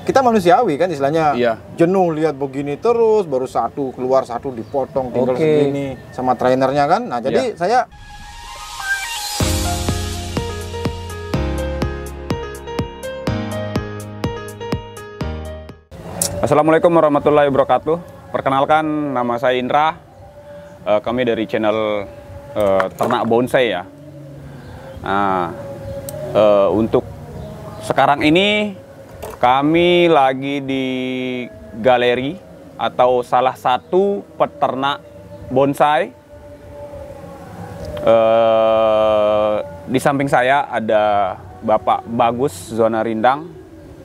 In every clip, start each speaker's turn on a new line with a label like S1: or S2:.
S1: kita manusiawi kan istilahnya,
S2: Iya.
S1: jenuh lihat begini terus, baru satu keluar satu dipotong tinggal segini sama trainernya kan. Nah jadi saya
S2: Assalamualaikum warahmatullahi wabarakatuh. Perkenalkan, nama saya Indra. Kami dari channel Ternak Bonsai ya. Nah, untuk sekarang ini kami lagi di galeri atau salah satu peternak bonsai. Di samping saya ada Bapak Bagus Zona Rindang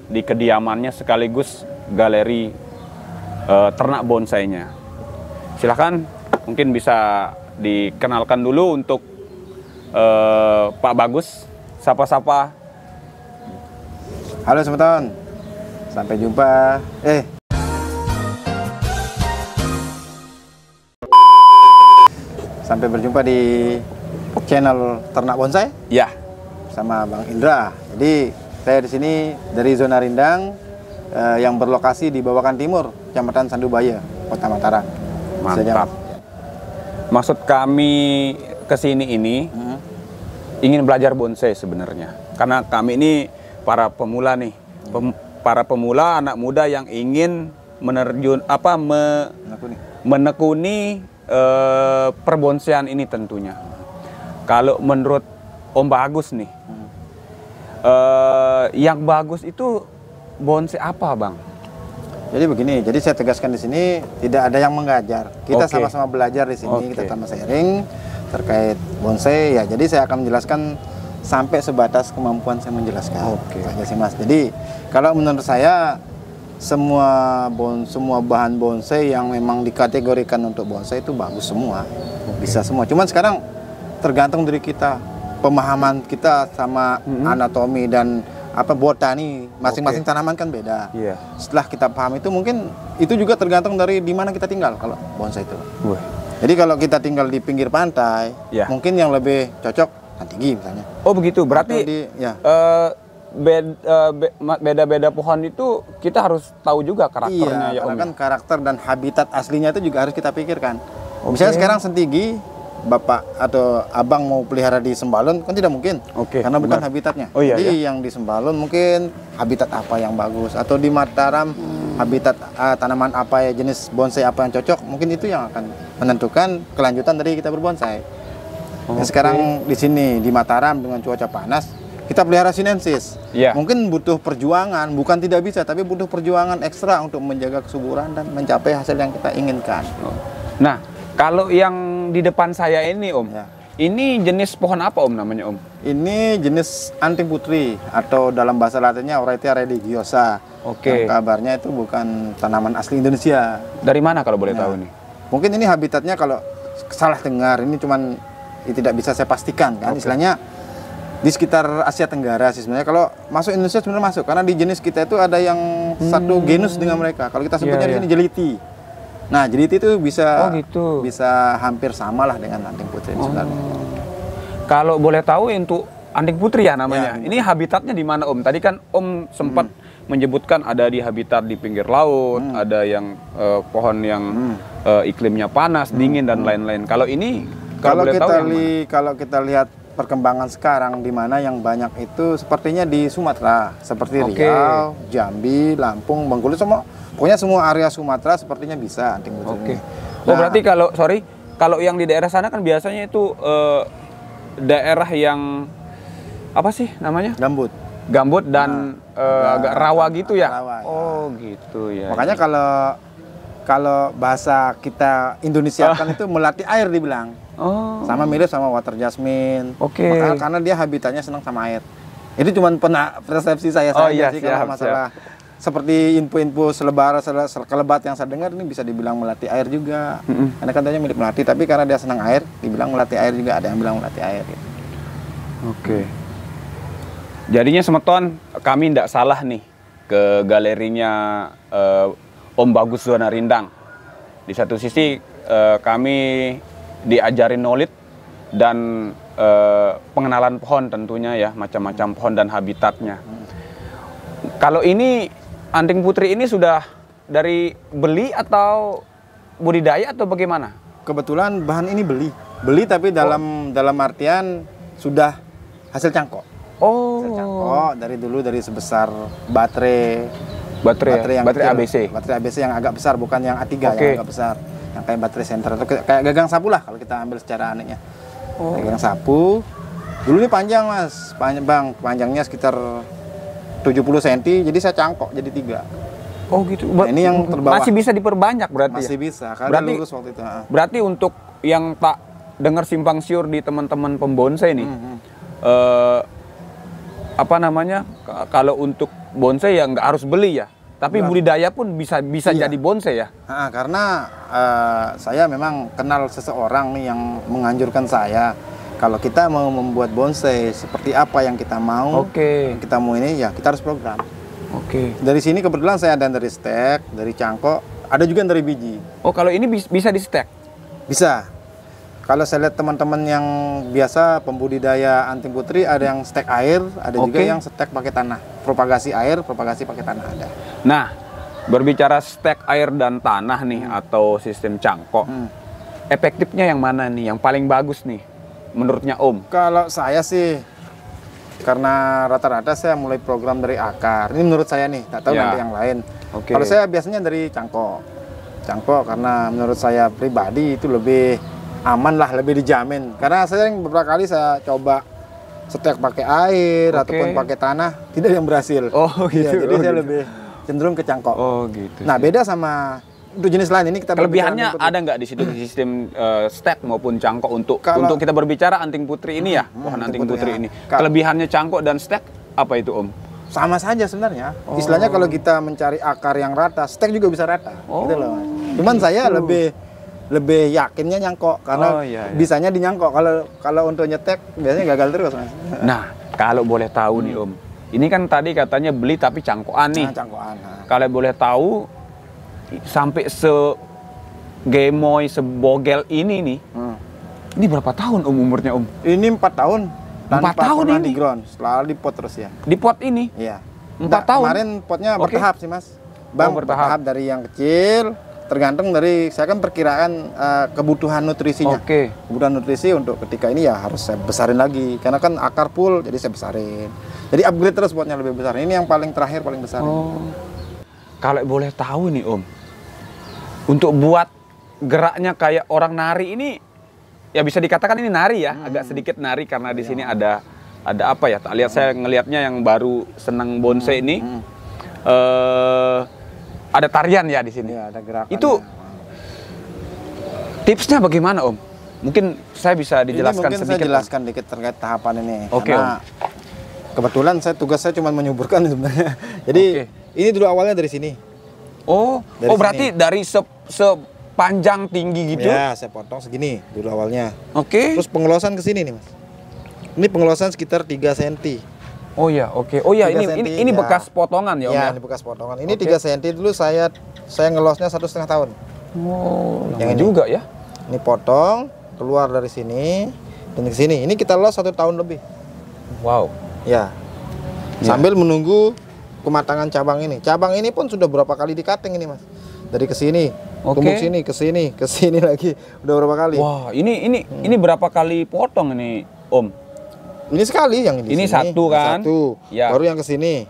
S2: di kediamannya sekaligus galeri ternak bonsainya. Silahkan, mungkin bisa dikenalkan dulu untuk Pak Bagus. Sapa-sapa.
S1: halo teman-teman, sampai jumpa. Sampai berjumpa di channel Ternak Bonsai
S2: Ya,
S1: sama Bang Indra. Jadi saya di sini dari Zona Rindang yang berlokasi di Babakan Timur, Kecamatan Sandubaya, Kota Mataram.
S2: mantap. Maksud kami kesini ini ingin belajar bonsai sebenarnya. Karena kami ini para pemula nih, para pemula anak muda yang ingin menekuni perbonsaian ini tentunya. Kalau menurut Om Bagus nih, yang bagus itu bonsai apa, Bang?
S1: Jadi begini, jadi saya tegaskan di sini tidak ada yang mengajar. Kita sama-sama belajar di sini, kita sama sharing terkait bonsai ya. Jadi saya akan menjelaskan sampai sebatas kemampuan saya menjelaskan. Aja sih Mas. Jadi kalau menurut saya semua bahan bonsai yang memang dikategorikan untuk bonsai itu bagus semua. Bisa semua. Cuman sekarang tergantung dari kita, pemahaman kita sama anatomi dan botani masing-masing tanaman kan beda. Setelah kita paham itu mungkin itu juga tergantung dari di mana kita tinggal kalau bonsai itu. Jadi kalau kita tinggal di pinggir pantai, mungkin yang lebih cocok Tinggi misalnya. Oh begitu, berarti beda-beda pohon itu kita harus tahu juga karakternya. Iya, kan karakter dan habitat aslinya itu juga harus kita pikirkan. Misalnya sekarang Sentigi, Bapak atau Abang mau pelihara di Sembalun kan tidak mungkin, karena bukan habitatnya. Jadi yang di Sembalun mungkin habitat apa yang bagus, atau di Mataram habitat tanaman apa ya, jenis bonsai apa yang cocok, mungkin itu yang akan menentukan kelanjutan dari kita berbonsai. Sekarang di sini di Mataram dengan cuaca panas, kita pelihara sinensis. Mungkin butuh perjuangan, bukan tidak bisa, tapi butuh perjuangan ekstra untuk menjaga kesuburan dan mencapai hasil yang kita inginkan.
S2: Nah, kalau yang di depan saya ini Om, ini jenis pohon apa Om namanya Om?
S1: Ini jenis anting putri atau dalam bahasa latinnya Oratia religiosa. Yang kabarnya itu bukan tanaman asli Indonesia.
S2: Dari mana kalau boleh tahu nih?
S1: Mungkin ini habitatnya kalau salah dengar, ini cuman tidak bisa saya pastikan kan, istilahnya di sekitar Asia Tenggara sih sebenarnya. Kalau masuk Indonesia sebenarnya masuk, karena di jenis kita itu ada yang satu genus dengan mereka. Kalau kita sebutnya di sini jeliti. Nah, jeliti itu bisa bisa hampir sama lah dengan anting putri sebenarnya.
S2: Kalau boleh tahu untuk anting putri ya namanya. Ini habitatnya di mana Om? Tadi kan Om sempat menyebutkan ada di habitat di pinggir laut, ada yang pohon yang iklimnya panas, dingin dan lain-lain. Kalau ini
S1: kalau kita lihat perkembangan sekarang, di mana yang banyak itu sepertinya di Sumatera, seperti Riau, Jambi, Lampung, Bengkulu, pokoknya semua area Sumatera sepertinya bisa anting putri.
S2: Berarti kalau yang di daerah sana kan biasanya itu daerah yang apa sih namanya? Gambut dan agak rawa gitu ya? Gitu ya.
S1: Makanya kalau bahasa kita Indonesia kan itu melatih air dibilang. Sama mirip sama water jasmine. Makanya karena dia habitatnya senang sama air. Itu cuma persepsi saya saja sih kalau masalah seperti info-info sekelebat yang saya dengar, ini bisa dibilang melatih air juga. Karena katanya mirip melatih, tapi karena dia senang air, dibilang melatih air juga, ada yang bilang melatih air gitu.
S2: Jadinya semeton kami tidak salah nih ke galerinya Om Bagus Zona Rindang. Di satu sisi kami diajarin knowledge dan pengenalan pohon tentunya ya, macam-macam pohon dan habitatnya. Kalau ini anting putri ini sudah dari beli atau budidaya atau bagaimana?
S1: Kebetulan bahan ini beli tapi dalam artian sudah hasil cangkok. Hasil cangkok dari dulu, dari sebesar baterai yang
S2: baterai
S1: kecil,
S2: ABC.
S1: Baterai ABC yang agak besar, bukan yang A3 yang agak besar, yang kayak baterai senter atau kayak gagang sapu lah kalau kita ambil secara anehnya. Gagang sapu. Dulu ini panjang Mas, panjangnya sekitar 70 cm, jadi saya cangkok jadi 3.
S2: Oh gitu.
S1: Nah, ini yang terbawah.
S2: Masih bisa diperbanyak berarti.
S1: Masih
S2: ya?
S1: bisa, karena lurus waktu itu.
S2: Berarti untuk yang tak dengar simpang siur di teman-teman pembonsai nih, apa namanya? Kalau untuk bonsai ya nggak harus beli ya, tapi budidaya pun bisa jadi bonsai ya.
S1: Karena saya memang kenal seseorang nih yang menganjurkan saya. Kalau kita mau membuat bonsai seperti apa yang kita mau, kita mau ini ya kita harus program. Dari sini kebetulan saya ada dari stek, dari cangkok, ada juga dari biji. Oh, kalau ini bisa di stek? Bisa. Kalau saya lihat teman-teman yang biasa pembudidaya anting putri, ada yang stek air, ada juga yang stek pakai tanah. Propagasi air, propagasi pakai tanah ada. Nah,
S2: berbicara stek air dan tanah nih atau sistem cangkok, efektifnya yang mana nih? Yang paling bagus nih? Menurutnya Om?
S1: Kalau saya sih, karena rata-rata saya mulai program dari akar. Ini menurut saya nih, tak tahu nanti yang lain. Kalau saya biasanya dari cangkok. Cangkok karena menurut saya pribadi itu lebih aman lah, lebih dijamin. Karena saya beberapa kali saya coba setek pakai air ataupun pakai tanah, tidak yang berhasil.
S2: Oh gitu.
S1: Ya, jadi saya lebih cenderung ke cangkok.
S2: Oh gitu.
S1: Nah beda sama untuk jenis lain ini kita
S2: kelebihannya ada nggak di situ sistem stek maupun cangkok untuk kita berbicara anting putri ini ya, pohon anting putri ini. Kelebihannya cangkok dan stek apa itu Om?
S1: Sama saja sebenarnya. Istilahnya kalau kita mencari akar yang rata, stek juga bisa rata. Gitu loh. Cuman saya lebih yakinnya nyangkok karena bisanya dinyangkok. Kalau untuk nyetek biasanya gagal terus Mas.
S2: Nah, kalau boleh tahu nih Om, ini kan tadi katanya beli tapi cangkokan nih.
S1: Cangkokan.
S2: Kalau boleh tahu sampai segemoy, sebogel ini nih, ini berapa tahun umurnya Om?
S1: Ini 4 tahun.
S2: 4 tahun ini?
S1: Di ground, selalu di pot terus ya.
S2: Di pot ini?
S1: Iya.
S2: 4 tahun?
S1: Kemarin potnya bertahap sih Mas. Bertahap dari yang kecil, tergantung dari, saya kan perkiraan kebutuhan nutrisinya. Kebutuhan nutrisi untuk ketika ini ya harus saya besarin lagi. Karena kan akar full, jadi saya besarin. Jadi upgrade terus potnya lebih besar. Ini yang paling terakhir, paling besar.
S2: Kalau boleh tahu nih Om, untuk buat geraknya kayak orang nari ini, ya bisa dikatakan ini nari ya, agak sedikit nari karena di sini ada apa ya? Tak lihat saya ngelihatnya yang baru senang bonsai ini, ada tarian ya di sini.
S1: Ya, ada gerakan.
S2: Itu tipsnya bagaimana Om? Mungkin saya bisa dijelaskan
S1: sedikit. Saya jelaskan dikit terkait tahapan ini.
S2: Karena
S1: kebetulan tugas saya cuma menyuburkan sebenarnya. Jadi ini dulu awalnya dari sini.
S2: Berarti dari sepanjang tinggi gitu?
S1: Ya, saya potong segini dulu awalnya. Terus pengelosan ke sini nih Mas. Ini pengelosan sekitar 3 cm.
S2: Oh ya, ini bekas potongan ya Om ya?
S1: Ini bekas potongan. Ini 3 cm dulu saya ngelosnya 1,5 tahun.
S2: Yang juga ya?
S1: Ini potong, keluar dari sini dan ke sini. Ini kita los 1 tahun lebih.
S2: Wow.
S1: Ya. Sambil menunggu kematangan cabang ini. Cabang ini pun sudah berapa kali di-cutting ini Mas. Dari ke sini, tumbuk sini, ke sini lagi. Udah berapa kali?
S2: Wah, ini berapa kali potong ini, Om?
S1: Ini sekali yang ini.
S2: Ini sini. Satu kan?
S1: Satu. Ya. Baru yang ke sini.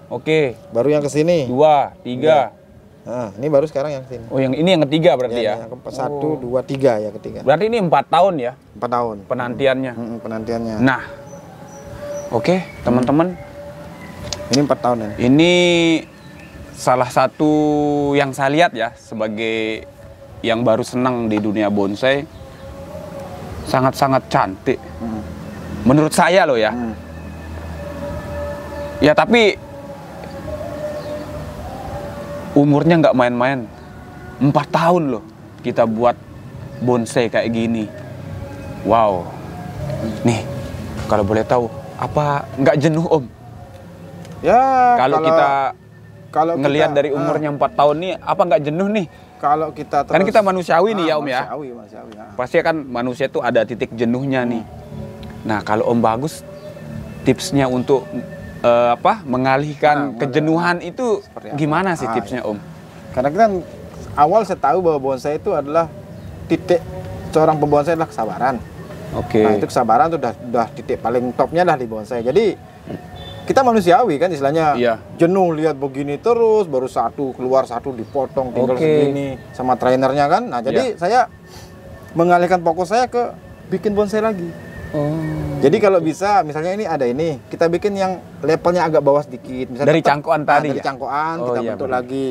S1: Baru yang ke sini.
S2: 2, 3. Ya.
S1: Nah, ini baru sekarang yang sini.
S2: Oh, yang ini yang ketiga berarti ya?
S1: Yang keempat, 1, 2, 3 ya ketiga.
S2: Berarti ini 4 tahun ya?
S1: 4 tahun.
S2: Penantiannya.
S1: Penantiannya.
S2: Nah, teman-teman.
S1: Ini 4 tahun ya.
S2: Ini salah satu yang saya lihat ya sebagai yang baru senang di dunia bonsai, sangat-sangat cantik. Menurut saya loh ya. Ya tapi umurnya nggak main-main. 4 tahun loh kita buat bonsai kayak gini. Wow. Nih, kalau boleh tahu, apa nggak jenuh Om?
S1: Ya,
S2: kalau ngelihat dari umurnya 4 tahun nih, apa nggak jenuh nih?
S1: Kalau kita terus,
S2: kan kita manusiawi nih ya Om ya.
S1: Manusiawi ya.
S2: Pasti kan manusia itu ada titik jenuhnya nih. Nah kalau Om bagus, tipsnya untuk mengalihkan kejenuhan itu gimana sih tipsnya Om?
S1: Karena kan awal saya tahu bahwa bonsai itu adalah titik seorang pembonsai adalah kesabaran. Nah itu kesabaran itu udah titik paling topnya dah di bonsai. Jadi kita manusiawi kan istilahnya, jenuh lihat begini terus, baru satu keluar satu dipotong tinggal segini sama trainernya kan. Nah jadi saya mengalihkan fokus saya ke bikin bonsai lagi. Jadi kalau bisa misalnya ini ada ini, kita bikin yang levelnya agak bawah sedikit. Misalnya
S2: dari cangkokan tadi.
S1: Dari cangkokan kita bentuk lagi.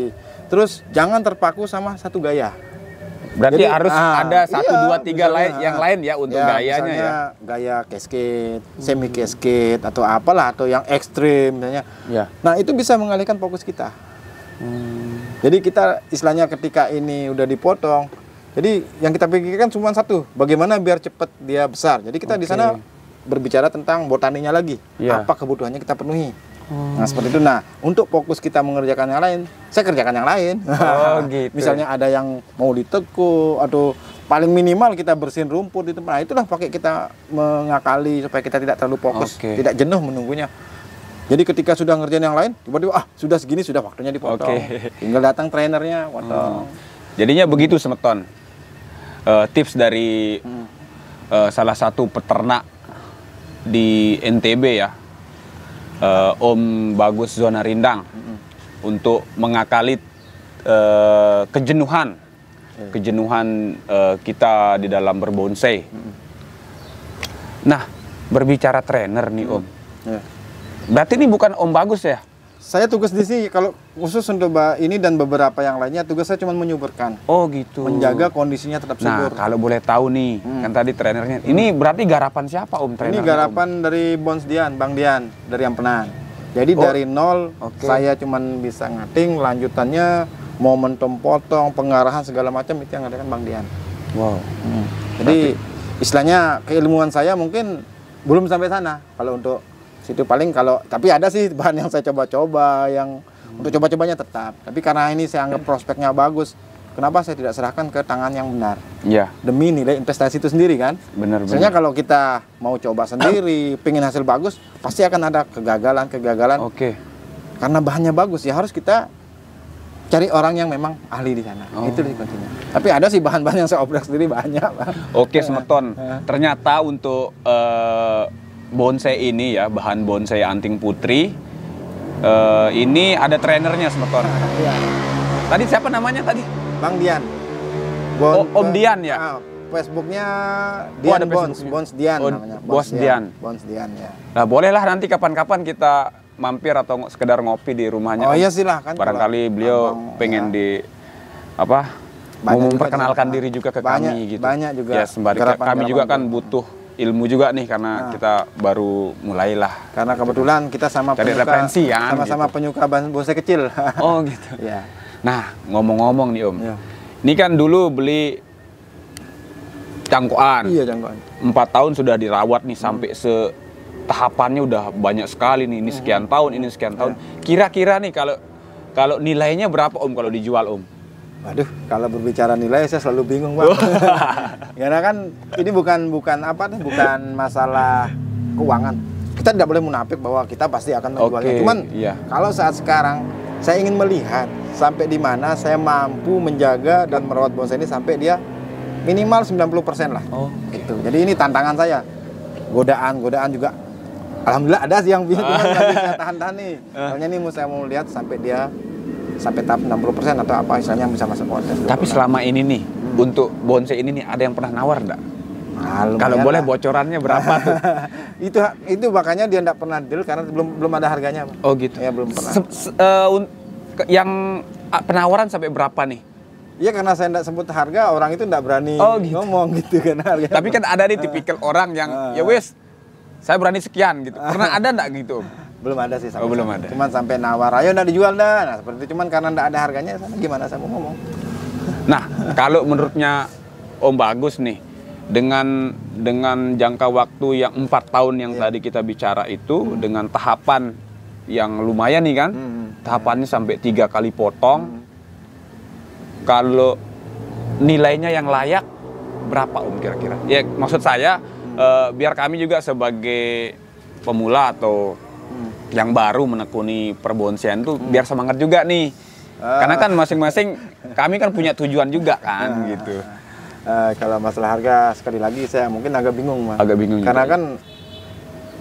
S1: Terus jangan terpaku sama satu gaya.
S2: Berarti jadi, harus ada 1, 2, 3 lain yang lain ya untuk gayanya ya.
S1: Gaya cascade, semi cascade atau apalah atau yang ekstrim misalnya. Nah, itu bisa mengalihkan fokus kita. Jadi kita istilahnya ketika ini udah dipotong, jadi yang kita pikirkan cuma satu, bagaimana biar cepat dia besar. Jadi kita di sana berbicara tentang botaninya lagi. Apa kebutuhannya kita penuhi. Nah seperti itu. Nah untuk fokus kita mengerjakan yang lain, saya kerjakan yang lain.
S2: Gitu.
S1: Misalnya ada yang mau ditekuk atau paling minimal kita bersihin rumput di tempat. Nah itulah pakai kita mengakali supaya kita tidak terlalu fokus, tidak jenuh menunggunya. Jadi ketika sudah ngerjain yang lain, tiba-tiba sudah segini, sudah waktunya dipotong. Tinggal datang trainernya potong.
S2: Jadinya begitu Semeton. Tips dari salah satu peternak di NTB ya. Om Bagus Zona Rindang untuk mengakali kejenuhan kita di dalam berbonsai. Nah, berbicara trainer nih Om, berarti ini bukan Om Bagus ya?
S1: Saya tugas di sini kalau khusus untuk ini dan beberapa yang lainnya, tugas saya cuma menyuburkan.
S2: Oh gitu.
S1: Menjaga kondisinya tetap subur.
S2: Nah, kalau boleh tahu nih, kan tadi trainernya. Ini berarti garapan siapa Om trainer?
S1: Ini garapan dari Bons Dian, Bang Dian dari Ampenan. Jadi dari nol, saya cuma bisa ngating, lanjutannya momentum potong, pengarahan segala macam itu yang ada kan Bang Dian.
S2: Wow.
S1: Jadi istilahnya keilmuan saya mungkin belum sampai sana. Kalau untuk situ paling tapi ada sih bahan yang saya coba-coba yang untuk coba-cobanya tetap. Tapi karena ini saya anggap prospeknya bagus, kenapa saya tidak serahkan ke tangan yang benar? Demi nilai investasi itu sendiri kan.
S2: Benar.
S1: Misalnya kalau kita mau coba sendiri, pengen hasil bagus, pasti akan ada kegagalan. Karena bahannya bagus ya harus kita cari orang yang memang ahli di sana. Itu sih kuncinya. Tapi ada sih bahan-bahan yang saya obrek sendiri banyak.
S2: Semeton. Ternyata untuk bonsai ini ya, bahan bonsai Anting Putri, ini ada trainernya Semeton. Tadi siapa namanya tadi?
S1: Bang Dian.
S2: Om Dian ya?
S1: Facebooknya Dian Bons Dian namanya.
S2: Bos Dian.
S1: Bons Dian ya.
S2: Nah bolehlah nanti kapan-kapan kita mampir atau sekedar ngopi di rumahnya.
S1: Iya silahkan.
S2: Barangkali beliau pengen mau memperkenalkan diri juga ke kami gitu.
S1: Banyak juga.
S2: Ya sembari kami juga kan butuh ilmu juga nih karena kita baru mulailah.
S1: Karena kebetulan kita sama sama penyuka bonsai kecil.
S2: Oh gitu. Ya. Nah ngomong-ngomong nih Om, ini kan dulu beli cangkokan. Iya cangkokan. 4 tahun sudah dirawat nih sampai tahapannya udah banyak sekali nih. Ini sekian tahun, ini sekian tahun. Kira-kira nih kalau nilainya berapa Om kalau dijual Om?
S1: Waduh, kalau berbicara nilai saya selalu bingung Bang. Karena kan ini bukan masalah keuangan. Kita tidak boleh munafik bahwa kita pasti akan menjualnya. Cuman kalau saat sekarang saya ingin melihat sampai di mana saya mampu menjaga dan merawat bonsai ini sampai dia minimal 90% lah. Gitu. Jadi ini tantangan saya. Godaan juga. Alhamdulillah ada sih yang bisa tahan-tahan nih. Soalnya ini saya mau lihat sampai dia sampai tahap 60% atau apa istilahnya yang bisa masuk kontes.
S2: Tapi selama ini nih untuk bonsai ini nih ada yang pernah nawar enggak? Kalau boleh bocorannya berapa tuh?
S1: itu makanya dia enggak pernah deal karena belum ada harganya.
S2: Oh gitu.
S1: Ya belum pernah.
S2: Yang penawaran sampai berapa nih?
S1: Iya karena saya enggak sebut harga, orang itu enggak berani ngomong gitu kan harga.
S2: Tapi kan ada nih tipikal orang yang ya wes saya berani sekian gitu. Pernah ada enggak gitu?
S1: Belum ada sih sampai
S2: belum ada.
S1: Cuman sampai nawar, ayo udah dijual dah. Nah, seperti itu cuman karena enggak ada harganya gimana saya mau ngomong.
S2: Nah, kalau menurutnya Om Bagus nih dengan jangka waktu yang 4 tahun yang tadi kita bicara itu dengan tahapan yang lumayan nih kan. Tahapannya sampai 3 kali potong. Kalau nilainya yang layak berapa Om kira-kira? Ya maksud saya biar kami juga sebagai pemula atau yang baru menekuni perbonsaian tuh biar semangat juga nih. Karena kan masing-masing kami kan punya tujuan juga kan gitu.
S1: Kalau masalah harga sekali lagi saya mungkin agak bingung, Mas.
S2: Agak bingung
S1: karena
S2: juga,
S1: kan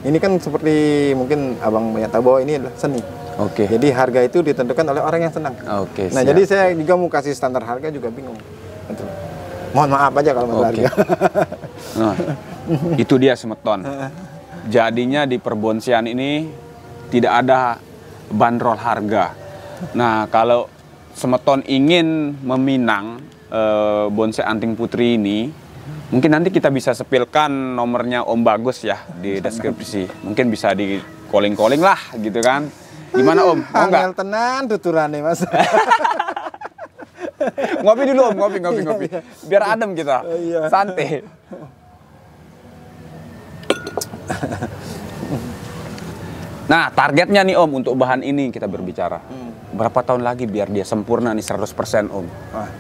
S1: ini kan seperti mungkin Abang banyak tahu bahwa ini adalah seni.
S2: Oke.
S1: Jadi harga itu ditentukan oleh orang yang senang.
S2: Oke.
S1: Nah, jadi saya juga mau kasih standar harga juga bingung. Betul. Mohon maaf aja kalau masalah harga.
S2: Nah, itu dia Semeton. Jadinya di perbonsaian ini tidak ada bandrol harga. Nah, kalau Semeton ingin meminang bonsai anting putri ini, mungkin nanti kita bisa sepilkan nomornya Om Bagus ya di deskripsi. Mungkin bisa di calling lah gitu kan. Gimana Om? Mau nggak?
S1: Angel tenan tuturane, Mas.
S2: Ngopi dulu Om, ngopi. Biar adem kita. Santai. Nah, targetnya nih Om untuk bahan ini kita berbicara. Berapa tahun lagi biar dia sempurna nih 100% Om?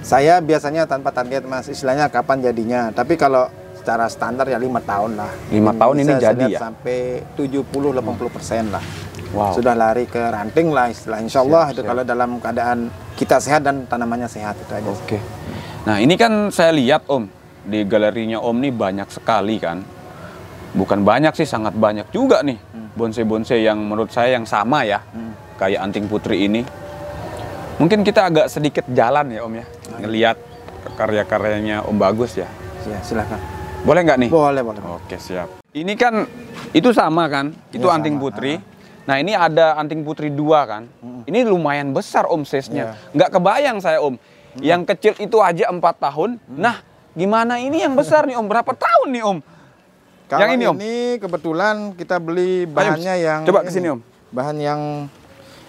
S1: Saya biasanya tanpa target, Mas. Istilahnya kapan jadinya. Tapi kalau secara standar ya 5 tahun lah.
S2: 5 tahun ini jadi ya?
S1: Sampai 70-80% lah.
S2: Wow.
S1: Sudah lari ke ranting lah istilahnya. Insya Allah itu kalau dalam keadaan kita sehat dan tanamannya sehat itu aja.
S2: Oke. Nah, ini kan saya lihat Om, di galerinya Om nih banyak sekali kan. Bukan banyak sih, sangat banyak juga nih bonsai-bonsai yang menurut saya yang sama ya. Kayak anting putri ini. Mungkin kita agak sedikit jalan ya Om ya, ngelihat karya-karyanya Om Bagus ya.
S1: Ya, silakan.
S2: Boleh nggak nih?
S1: Boleh.
S2: Oke, siap. Ini kan itu sama kan? Itu
S1: Ya,
S2: anting
S1: sama.
S2: putri. Nah, ini ada anting putri 2 kan? Ini lumayan besar Om size-nya. Nggak kebayang saya Om. Yang kecil itu aja 4 tahun. Nah, gimana ini yang besar nih Om? Berapa tahun nih Om?
S1: Kalau
S2: Yang ini Om?
S1: Ini kebetulan kita beli bahannya yang
S2: coba kesini Om.
S1: Bahan yang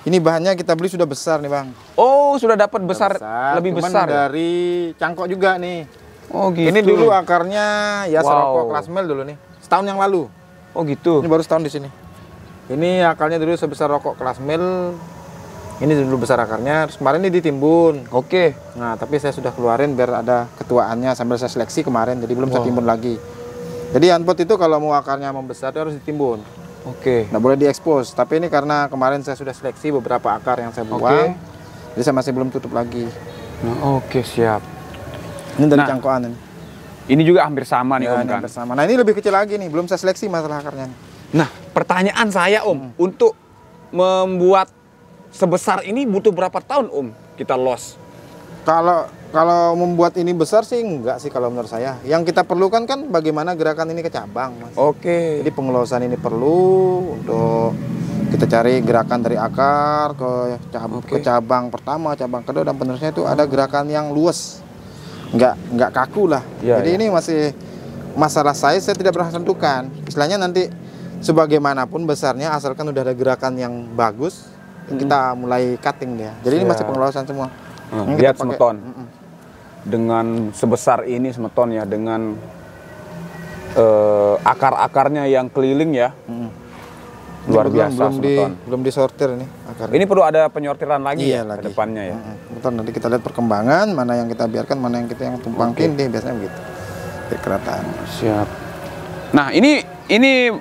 S1: ini bahannya kita beli sudah besar nih Bang.
S2: Oh, sudah dapat besar, lebih
S1: cuman
S2: besar ya?
S1: dari cangkok juga nih.
S2: Oh gitu.
S1: Ini dulu akarnya ya
S2: Wow.
S1: serokok klasmel dulu nih. Setahun yang lalu.
S2: Oh gitu.
S1: Ini baru setahun di sini. Ini akarnya dulu sebesar rokok klasmel. Ini dulu besar akarnya. Terus kemarin ini ditimbun.
S2: Oke.
S1: Nah, tapi saya sudah keluarin biar ada ketuaannya sambil saya seleksi kemarin. Jadi belum saya timbun lagi. Jadi unpot itu kalau mau akarnya membesar itu harus ditimbun.
S2: Oke.
S1: Nggak boleh diekspos. Tapi ini karena kemarin saya sudah seleksi beberapa akar yang saya buang. Jadi saya masih belum tutup lagi.
S2: Nah, oke, siap.
S1: Ini dari
S2: Nah,
S1: cangkokan ini.
S2: Ini juga hampir sama nih
S1: Ya,
S2: Om
S1: ini
S2: kan?
S1: bersama. Nah, ini lebih kecil lagi nih. Belum saya seleksi masalah akarnya.
S2: Nah, pertanyaan saya Om, untuk membuat sebesar ini butuh berapa tahun Om kita los?
S1: Kalau membuat ini besar sih enggak sih kalau menurut saya. Yang kita perlukan kan bagaimana gerakan ini ke cabang, Mas.
S2: Oke.
S1: Jadi pengelosan ini perlu untuk kita cari gerakan dari akar ke cabang pertama, cabang kedua dan penerusnya itu ada gerakan yang luas. Enggak kaku lah.
S2: Ya,
S1: Jadi ini masih masalah saya tidak pernah tentukan. Istilahnya nanti sebagaimanapun besarnya asalkan udah ada gerakan yang bagus, kita mulai cutting dia. Jadi ini masih pengelosan semua.
S2: Lihat Semeton. Dengan sebesar ini Semeton ya, dengan akar-akarnya yang keliling ya. Luar biasa Semeton.
S1: Belum disortir ini akarnya.
S2: Ini perlu ada penyortiran lagi
S1: Iya,
S2: ya ke depannya ya.
S1: Betul, nanti kita lihat perkembangan, mana yang kita biarkan, mana yang kita yang tumpang tindih, biasanya begitu. Kerataan.
S2: Siap. Nah, ini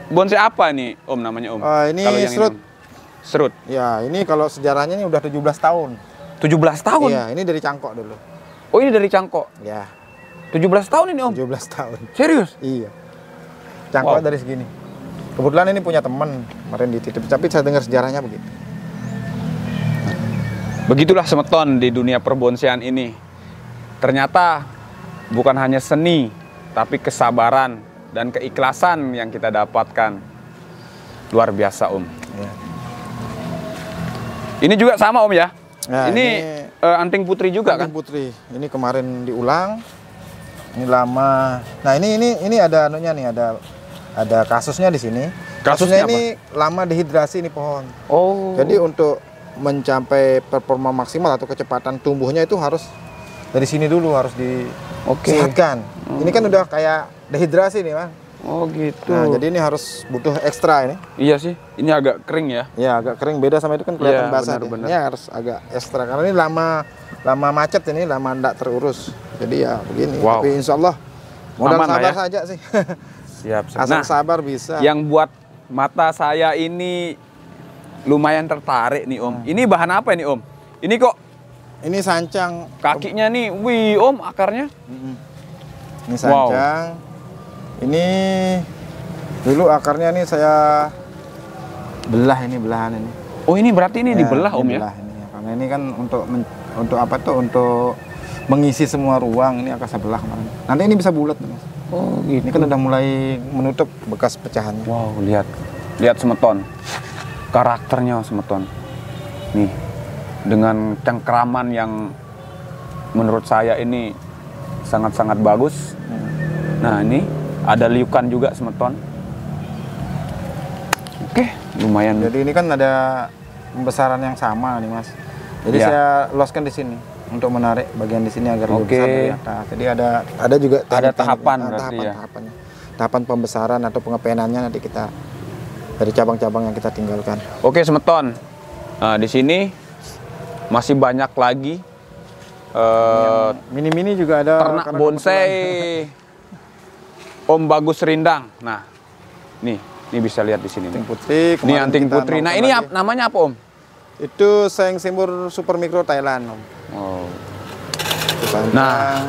S2: bonsai apa nih Om namanya Om?
S1: Ini
S2: Kalau yang
S1: serut.
S2: Ini, serut.
S1: Ya, ini kalau sejarahnya ini udah 17 tahun.
S2: 17 tahun?
S1: Iya, ini dari cangkok dulu.
S2: Oh, ini dari cangkok?
S1: Ya,
S2: 17 tahun ini Om?
S1: 17 tahun.
S2: Serius?
S1: Iya. Cangkok dari segini. Kebetulan ini punya teman, kemarin dititip, tapi saya dengar sejarahnya begitu.
S2: Begitulah Semeton di dunia perbonsaian ini. Ternyata bukan hanya seni, tapi kesabaran dan keikhlasan yang kita dapatkan. Luar biasa Om.
S1: Ya.
S2: Ini juga sama Om ya?
S1: Nah,
S2: ini anting putri juga
S1: anting
S2: kan?
S1: putri. Ini kemarin diulang. Ini lama. Nah, ini ada anunya nih, ada kasusnya di sini.
S2: Kasusnya
S1: ini lama dehidrasi ini pohon.
S2: Oh.
S1: Jadi untuk mencapai performa maksimal atau kecepatan tumbuhnya itu harus dari sini dulu harus disehatkan. Ini kan udah kayak dehidrasi nih, Bang.
S2: Oh gitu.
S1: Nah, jadi ini harus butuh ekstra ini.
S2: Iya sih, ini agak kering ya.
S1: Ya, agak kering, beda sama itu kan kelihatan
S2: Iya,
S1: basah.
S2: benar.
S1: Ini harus agak ekstra karena ini lama macet ini, lama enggak terurus. Jadi ya begini.
S2: Wow.
S1: Tapi insya Allah modal
S2: Aman lah
S1: sabar
S2: ya.
S1: saja sih.
S2: Siap.
S1: Asal sabar bisa.
S2: Yang buat mata saya ini lumayan tertarik nih Om. Ini bahan apa nih Om? Ini kok
S1: Ini sancang.
S2: kakinya nih, wih Om akarnya.
S1: Ini sancang. Ini dulu akarnya nih saya belah, ini belahan ini.
S2: Oh ini berarti ini dibelah Om
S1: dibelah ini. Karena ini kan untuk apa tuh? Untuk mengisi semua ruang, ini akan saya belah kemarin. Nanti ini bisa bulat, Mas.
S2: Oh gitu.
S1: Ini kan udah mulai menutup bekas pecahannya.
S2: Wow, lihat semeton. Karakternya semeton. Nih, dengan cengkraman yang menurut saya ini sangat-sangat bagus. Nah, ini ada liukan juga semeton. Oke, lumayan.
S1: Jadi ini kan ada pembesaran yang sama nih, Mas. Jadi
S2: Ya.
S1: saya loskan di sini untuk menarik bagian di sini agar lebih
S2: Oke.
S1: besar dari atas. Jadi ada juga
S2: Ada
S1: teknik-teknik,
S2: tahapan berarti ya?
S1: tahapan-tahapannya. Tahapan pembesaran atau pengepenannya nanti kita dari cabang-cabang yang kita tinggalkan.
S2: Oke, semeton. Nah, di sini masih banyak lagi
S1: Mini-mini juga ada
S2: ternak
S1: karena
S2: bonsai Om Bagus Rindang. Nah, nih bisa lihat di sini nih.
S1: Anting putri.
S2: Ini
S1: kemarin
S2: anting
S1: kita
S2: putri. Nah,
S1: nonton
S2: ini
S1: lagi.
S2: namanya apa Om?
S1: Itu sayang simur super mikro Thailand, Om.
S2: Oh.
S1: Itu sancang.
S2: Nah.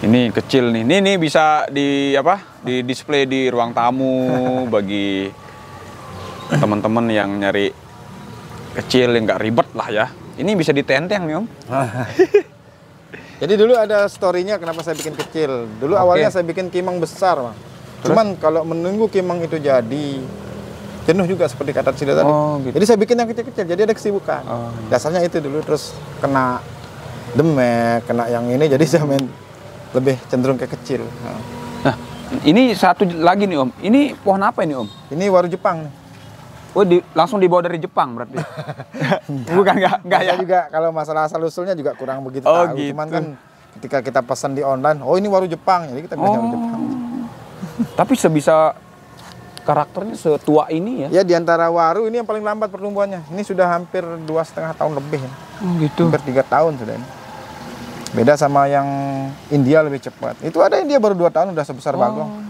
S2: Ini kecil nih. Ini bisa di Di display di ruang tamu bagi teman-teman yang nyari kecil yang nggak ribet lah ya. Ini bisa ditenteng nih Om.
S1: Jadi dulu ada story-nya kenapa saya bikin kecil. Dulu
S2: Oke.
S1: awalnya saya bikin kimang besar, Bang. Cuman kalau menunggu kimang itu jadi jenuh juga seperti kata Cida tadi.
S2: Oh, gitu.
S1: Jadi saya bikin yang kecil-kecil, jadi ada kesibukan.
S2: Oh, iya.
S1: Dasarnya itu dulu, terus kena demek, kena yang ini, jadi saya main lebih cenderung ke kecil. Nah,
S2: Nah, ini satu lagi nih Om. Ini pohon apa ini Om?
S1: ini waru Jepang nih.
S2: Oh, langsung dibawa dari Jepang berarti? Bukan nggak ya?
S1: Saya juga kalau masalah asal-usulnya juga kurang begitu
S2: Oh,
S1: tahu.
S2: gitu.
S1: Cuman kan ketika kita pesan di online, oh ini waru Jepang, jadi kita bilang waru Jepang.
S2: Tapi sebisa karakternya setua ini ya?
S1: Ya di antara waru ini yang paling lambat pertumbuhannya. Ini sudah hampir 2,5 tahun lebih.
S2: Oh, gitu.
S1: Hampir 3 tahun sudah ini. Beda sama yang India lebih cepat. Itu ada India baru 2 tahun udah sebesar bagong.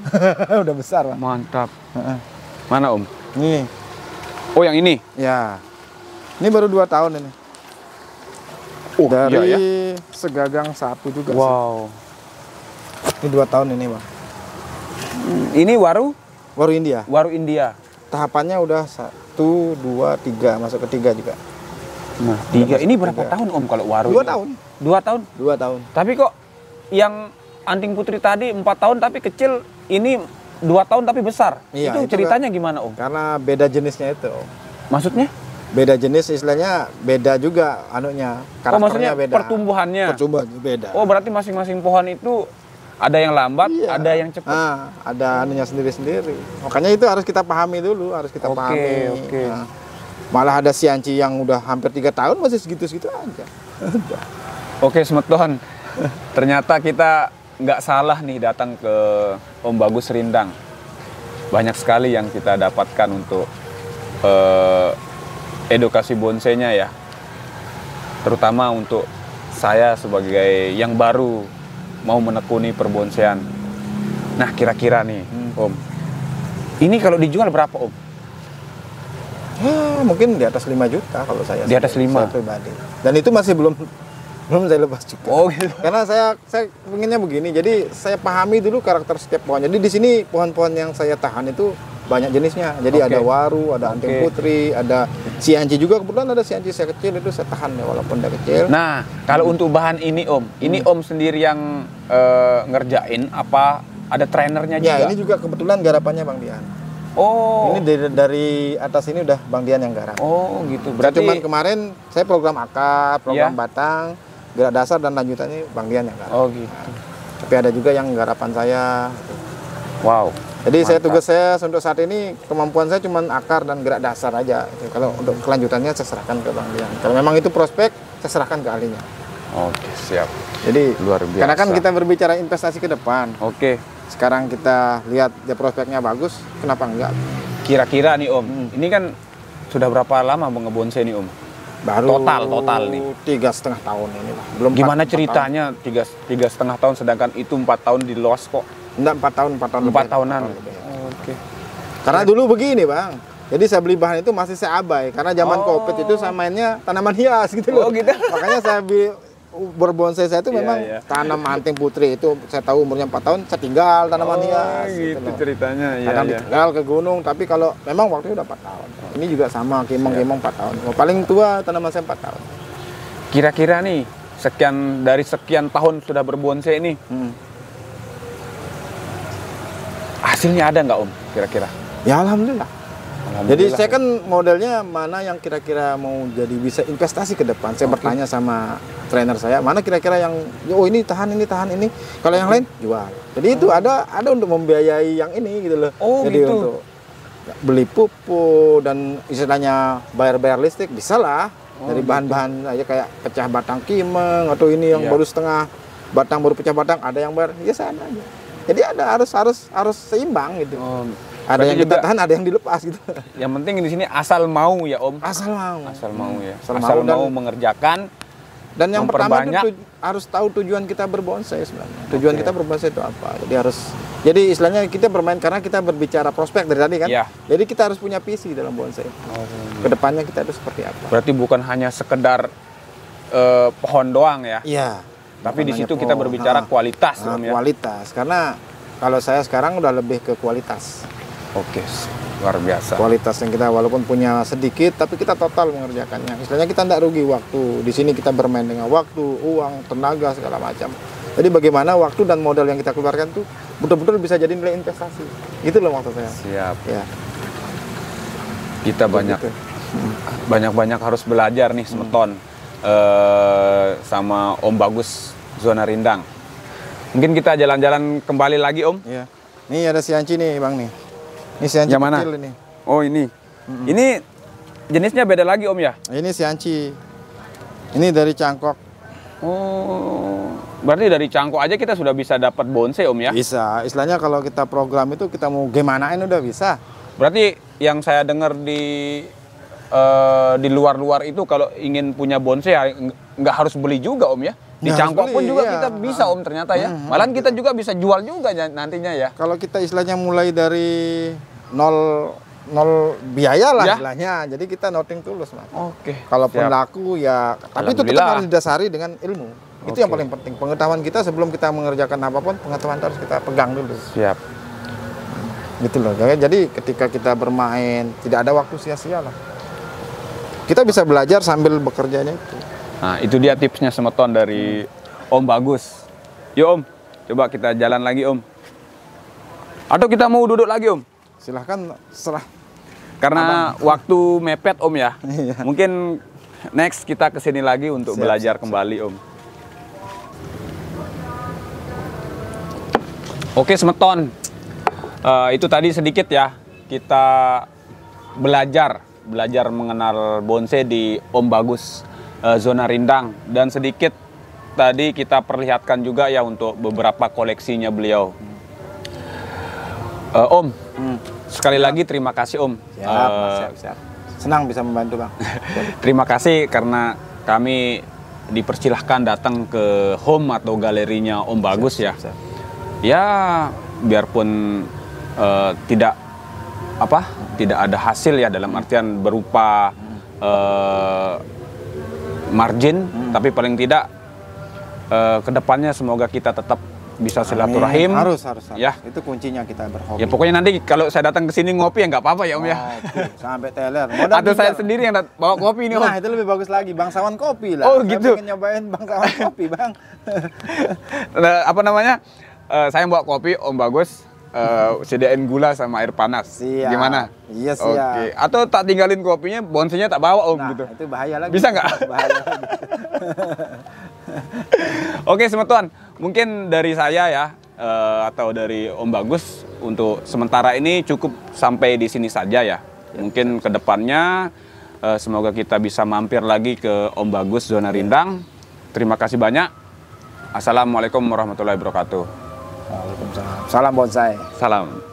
S1: Udah besar, Bang.
S2: Mantap.
S1: Heeh.
S2: Mana Om?
S1: Nih,
S2: Oh, yang ini?
S1: ya. Ini baru 2 tahun ini.
S2: Oh,
S1: Dari
S2: iya ya?
S1: segagang satu juga
S2: Wow.
S1: sih. Ini 2 tahun ini, Bang.
S2: Ini waru
S1: Waru India.
S2: India.
S1: Tahapannya udah 1, 2, 3, masuk ke 3 juga.
S2: Nah, 3. Ini berapa
S1: tiga.
S2: tahun Om kalau waru?
S1: 2
S2: ini?
S1: tahun.
S2: 2 tahun.
S1: 2 tahun.
S2: Tapi kok yang anting putri tadi 4 tahun tapi kecil, ini 2 tahun tapi besar.
S1: Iya,
S2: itu
S1: itu
S2: ceritanya gimana Om?
S1: Karena beda jenisnya itu.
S2: Maksudnya?
S1: Beda jenis istilahnya, beda juga anunya.
S2: Oh, maksudnya
S1: Karakternya beda.
S2: pertumbuhannya.
S1: Pertumbuhannya beda.
S2: Oh, berarti masing-masing pohon itu ada yang lambat,
S1: Iya.
S2: ada yang cepat.
S1: Ada anunya sendiri-sendiri. Makanya itu harus kita pahami dulu, harus kita
S2: Oke,
S1: pahami.
S2: oke.
S1: Nah, malah ada sianci yang udah hampir 3 tahun masih segitu-segitu aja.
S2: Oke, Semeton. Ternyata kita nggak salah nih datang ke Om Bagus Rindang. Banyak sekali yang kita dapatkan untuk edukasi bonsainya ya. Terutama untuk saya sebagai yang baru mau menekuni perbonsaian. Nah, kira-kira nih, Om. Ini kalau dijual berapa, Om?
S1: Ya, mungkin di atas 5 juta kalau saya.
S2: Di atas 5?
S1: Saya pribadi. Dan itu masih belum saya lepas juga.
S2: Oh, gitu.
S1: Karena saya pengennya begini. Jadi saya pahami dulu karakter setiap pohon. Jadi di sini pohon-pohon yang saya tahan itu banyak jenisnya. Jadi
S2: Oke.
S1: ada waru, ada anting
S2: Oke.
S1: putri, ada sianci juga. Kebetulan ada sianci saya kecil itu saya tahan ya walaupun dia kecil.
S2: Nah, kalau untuk bahan ini, Om, ini Om sendiri yang ngerjain apa ada trainernya juga?
S1: Ya ini juga kebetulan garapannya Bang Dian.
S2: Oh.
S1: Ini dari atas ini udah Bang Dian yang garap.
S2: Oh, gitu.
S1: Berarti
S2: Berarti
S1: cuman kemarin saya program akar, program
S2: Iya.
S1: batang, gerak dasar dan lanjutannya Bang Dian yang garap.
S2: Oh, gitu.
S1: Tapi ada juga yang garapan saya.
S2: Wow.
S1: Jadi
S2: Mantap.
S1: tugas saya untuk saat ini kemampuan saya cuma akar dan gerak dasar aja. Kalau untuk kelanjutannya saya serahkan ke Bang Dian. Kalau memang itu prospek, saya serahkan ke ahlinya.
S2: Oke, siap.
S1: Jadi
S2: Luar biasa.
S1: karena kan kita berbicara investasi ke depan.
S2: Oke.
S1: Sekarang kita lihat ya prospeknya bagus, kenapa enggak?
S2: Kira-kira nih, Om. Ini kan sudah berapa lama Bang ngebonsai nih, Om?
S1: Baru
S2: Total nih.
S1: 3,5 tahun ini lah. Belum
S2: Gimana
S1: 4
S2: ceritanya 3,5 tahun sedangkan itu 4 tahun di los kok?
S1: Enggak 4 tahun
S2: 4
S1: lebih.
S2: tahunan.
S1: lebih.
S2: Oke.
S1: Karena dulu begini Bang, Jadi saya beli bahan itu masih saya abai karena zaman Covid itu saya mainnya tanaman hias gitu loh.
S2: Oh gitu.
S1: Makanya saya berbonsai saya itu memang tanam anting putri itu saya tahu umurnya 4 tahun saya tinggal tanaman hias.
S2: Gitu ceritanya.
S1: Kadang ditinggal ke gunung tapi kalau memang waktunya udah 4 tahun. Ini juga sama kimong-kimong 4 tahun. Paling tua tanaman saya 4 tahun.
S2: Kira-kira nih dari sekian tahun sudah berbonsai ini. Hasilnya ada nggak Om kira-kira?
S1: Ya alhamdulillah. Jadi saya kan modelnya mana yang kira-kira mau jadi bisa investasi ke depan. Saya bertanya sama trainer saya, mana kira-kira yang oh ini tahan ini. Kalau yang lain jual. Jadi itu ada untuk membiayai yang ini gitu loh. Jadi gitu. Untuk beli pupuk dan istilahnya bayar listrik bisa lah. Dari bahan-bahan aja kayak pecah batang kimeng atau ini yang baru setengah batang baru pecah batang ada yang bayar ya sana aja. Jadi ada harus seimbang gitu. Ada yang kita tahan, ada yang dilepas gitu.
S2: Yang penting di sini asal mau ya Om.
S1: Asal mau ya.
S2: Asal mau mengerjakan.
S1: Dan yang pertama itu harus tahu tujuan kita berbonsai sebenarnya. Tujuan kita berbonsai itu apa? Jadi istilahnya kita bermain karena kita berbicara prospek dari tadi kan. Jadi kita harus punya visi dalam bonsai. Kedepannya kita itu seperti apa?
S2: Berarti bukan hanya sekedar pohon doang ya?
S1: Iya.
S2: Tapi di situ kita berbicara kualitas.
S1: Kualitas. Karena kalau saya sekarang udah lebih ke kualitas.
S2: Oke, luar biasa.
S1: Kualitas yang kita walaupun punya sedikit, tapi kita total mengerjakannya. Istilahnya kita tidak rugi waktu. Di sini kita bermain dengan waktu, uang, tenaga segala macam. Jadi bagaimana waktu dan modal yang kita keluarkan tuh betul-betul bisa jadi nilai investasi. Gitu loh maksud saya.
S2: Siap.
S1: Ya.
S2: Kita banyak harus belajar nih Semeton sama Om Bagus Zona Rindang. Mungkin kita jalan-jalan kembali lagi Om.
S1: Iya. Ini ada sianci nih Bang nih. Ini sianci kecil ini.
S2: Oh ini. Ini jenisnya beda lagi Om ya?
S1: Ini sianci. Ini dari cangkok.
S2: Oh, berarti dari cangkok aja kita sudah bisa dapat bonsai Om ya?
S1: Bisa. Istilahnya kalau kita program itu kita mau gimanain udah bisa.
S2: Berarti yang saya dengar di luar-luar itu kalau ingin punya bonsai ya nggak harus beli juga Om ya? Di cangkok pun juga kita bisa Om ternyata ya. Malahan kita juga bisa jual juga nantinya ya.
S1: Kalau kita istilahnya mulai dari nol biaya lah istilahnya. Jadi kita noting tulus Mas.
S2: Oke.
S1: Kalaupun laku ya, tapi itu tetap harus didasari dengan ilmu. Itu yang paling penting. Pengetahuan kita sebelum kita mengerjakan apapun, pengetahuan itu harus kita pegang dulu.
S2: Siap.
S1: Gitu loh. Jadi ketika kita bermain tidak ada waktu sia-sia lah. Kita bisa belajar sambil bekerjanya itu.
S2: Nah, itu dia tipsnya Semeton dari Om Bagus. Yuk Om, coba kita jalan lagi Om. Atau kita mau duduk lagi Om?
S1: Silahkan, serah.
S2: Karena waktu mepet Om ya. Mungkin next kita kesini lagi untuk belajar kembali Om. Oke Semeton, itu tadi sedikit ya. Kita belajar mengenal bonsai di Om Bagus Zona Rindang. Dan sedikit tadi kita perlihatkan juga ya untuk beberapa koleksinya beliau. Om, sekali lagi terima kasih Om.
S1: Siap. Senang bisa membantu Bang.
S2: Terima kasih karena kami dipersilahkan datang ke home atau galerinya Om Bagus ya. Ya biarpun tidak ada hasil ya dalam artian berupa margin, tapi paling tidak kedepannya semoga kita tetap bisa silaturahim.
S1: Harus.
S2: Ya.
S1: Itu kuncinya kita berhobi.
S2: Ya pokoknya nanti kalau saya datang ke sini ngopi ya nggak apa-apa ya Om ya.
S1: Sampai teler.
S2: Atau saya sendiri yang bawa kopi nih Om.
S1: Nah itu lebih bagus lagi, bangsawan kopi lah.
S2: Oh gitu.
S1: Saya pengen nyobain bangsawan kopi Bang.
S2: Apa namanya? Saya bawa kopi Om Bagus. Sediain gula sama air panas.
S1: Siap.
S2: Gimana?
S1: Iya siap.
S2: Oke. Atau tak tinggalin kopinya, bonsainya tak bawa Om gitu.
S1: Itu bahaya lagi.
S2: Bisa nggak?
S1: Bahaya lagi.
S2: Oke Semeton, mungkin dari saya ya atau dari Om Bagus untuk sementara ini cukup sampai di sini saja ya. Mungkin kedepannya semoga kita bisa mampir lagi ke Om Bagus Zona Rindang. Terima kasih banyak. Assalamualaikum warahmatullahi wabarakatuh.
S1: Waalaikumsalam. Salam bonsai.
S2: Salam.